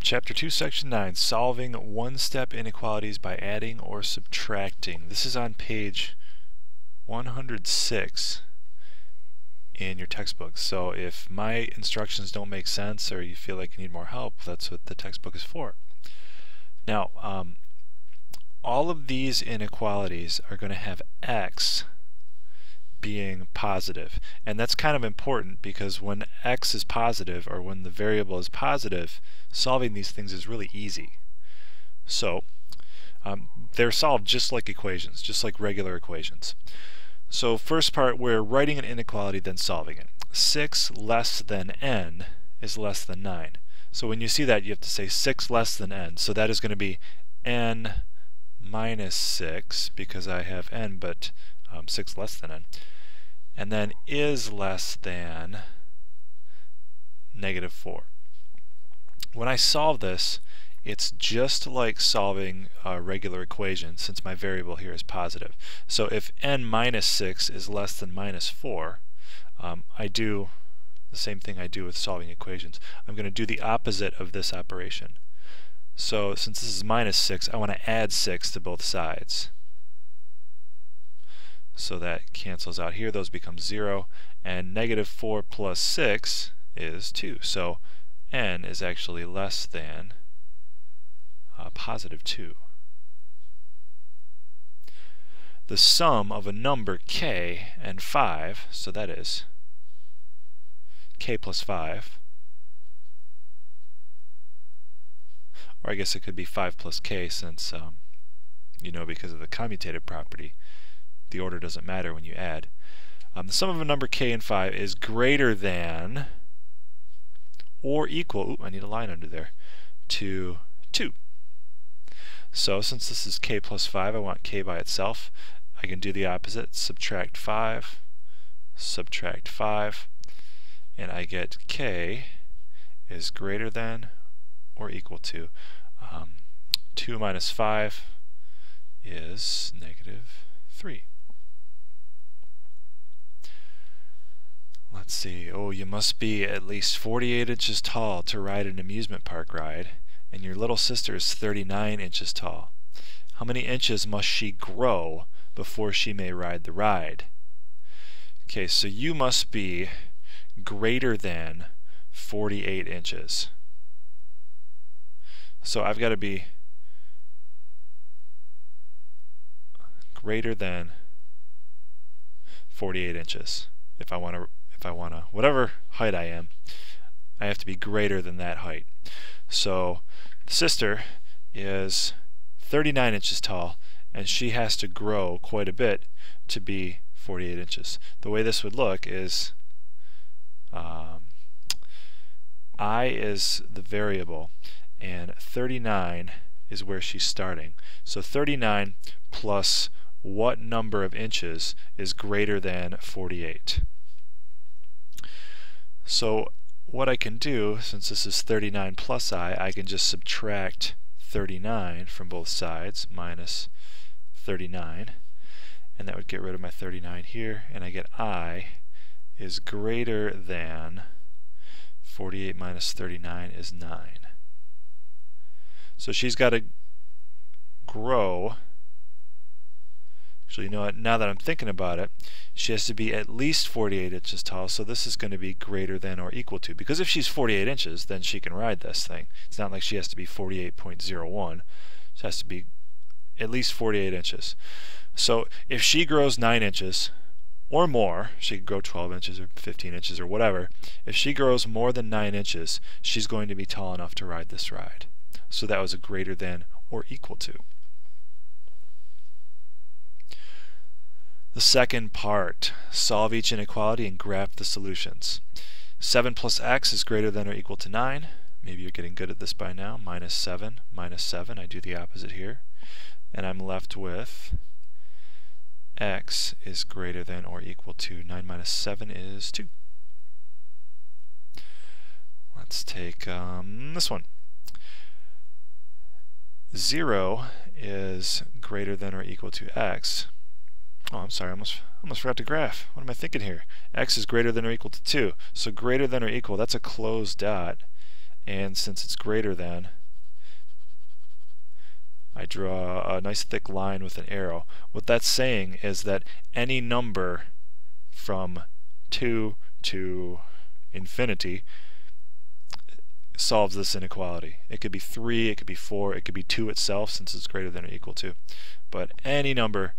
Chapter 2, Section 9, Solving One-Step Inequalities by Adding or Subtracting. This is on page 106 in your textbook. So if my instructions don't make sense or you feel like you need more help, that's what the textbook is for. Now, all of these inequalities are going to have x being positive, and that's kind of important because when x is positive, or when the variable is positive, solving these things is really easy. So they're solved just like equations, just like regular equations. So first part, we're writing an inequality, then solving it. 6 less than n is less than 9. So when you see that, you have to say 6 less than n. So that is going to be n minus 6, because I have n but 6 less than n. And then is less than negative 4. When I solve this, it's just like solving a regular equation, since my variable here is positive. So if n minus 6 is less than minus 4, I do the same thing I do with solving equations. I'm going to do the opposite of this operation. So since this is minus 6, I want to add 6 to both sides. So that cancels out here. Those become 0. And negative 4 plus 6 is 2. So n is actually less than positive 2. The sum of a number k and 5, so that is k plus 5, or I guess it could be 5 plus k, since you know, because of the commutative property, the order doesn't matter when you add. The sum of a number k and 5 is greater than or equal, I need a line under there, to 2. So since this is k plus 5, I want k by itself. I can do the opposite, subtract 5, and I get k is greater than or equal to 2 minus 5 is negative 3. Let's see, oh, you must be at least 48 inches tall to ride an amusement park ride, and your little sister is 39 inches tall. How many inches must she grow before she may ride the ride? Okay, so you must be greater than 48 inches. So I've got to be greater than 48 inches. If I want to, whatever height I am, I have to be greater than that height. So the sister is 39 inches tall, and she has to grow quite a bit to be 48 inches. The way this would look is I is the variable, and 39 is where she's starting. So 39 plus what number of inches is greater than 48? So what I can do, since this is 39 plus I can just subtract 39 from both sides, minus 39, and that would get rid of my 39 here, and I get I is greater than 48 minus 39 is 9. So she's got to grow. Actually, you know what, now that I'm thinking about it, she has to be at least 48 inches tall, so this is going to be greater than or equal to, because if she's 48 inches, then she can ride this thing. It's not like she has to be 48.01. She has to be at least 48 inches. So if she grows 9 inches or more, she could grow 12 inches or 15 inches or whatever. If she grows more than 9 inches, she's going to be tall enough to ride this ride. So that was a greater than or equal to. The second part, solve each inequality and graph the solutions. 7 plus x is greater than or equal to 9. Maybe you're getting good at this by now. Minus 7, I do the opposite here. And I'm left with x is greater than or equal to 9 minus 7 is 2. Let's take this one. 0 is greater than or equal to x. Oh, I'm sorry, I almost forgot to graph. What am I thinking here? X is greater than or equal to 2. So greater than or equal, that's a closed dot. and since it's greater than, I draw a nice thick line with an arrow. What that's saying is that any number from 2 to infinity solves this inequality. It could be 3, it could be 4, it could be 2 itself since it's greater than or equal to. But any number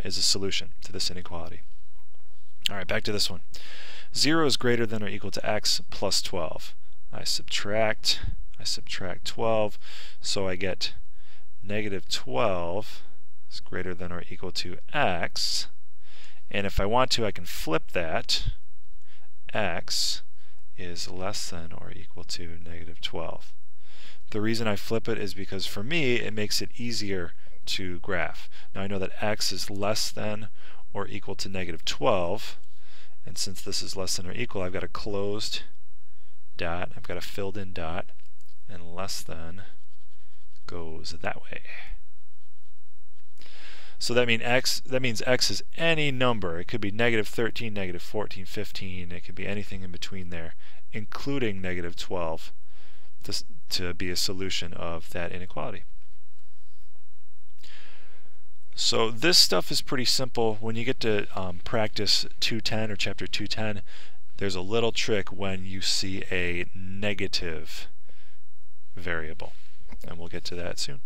is a solution to this inequality. Alright, back to this one. 0 is greater than or equal to x plus 12. I subtract 12, so I get negative 12 is greater than or equal to x. And if I want to, I can flip that. X is less than or equal to negative 12. The reason I flip it is because for me it makes it easier to graph. Now I know that x is less than or equal to negative 12, and since this is less than or equal, I've got a closed dot, I've got a filled in dot, and less than goes that way. So that means x is any number. It could be negative 13, negative 14, 15. It could be anything in between there, including negative 12, to be a solution of that inequality. So this stuff is pretty simple. When you get to practice 210 or chapter 210, there's a little trick when you see a negative variable, and we'll get to that soon.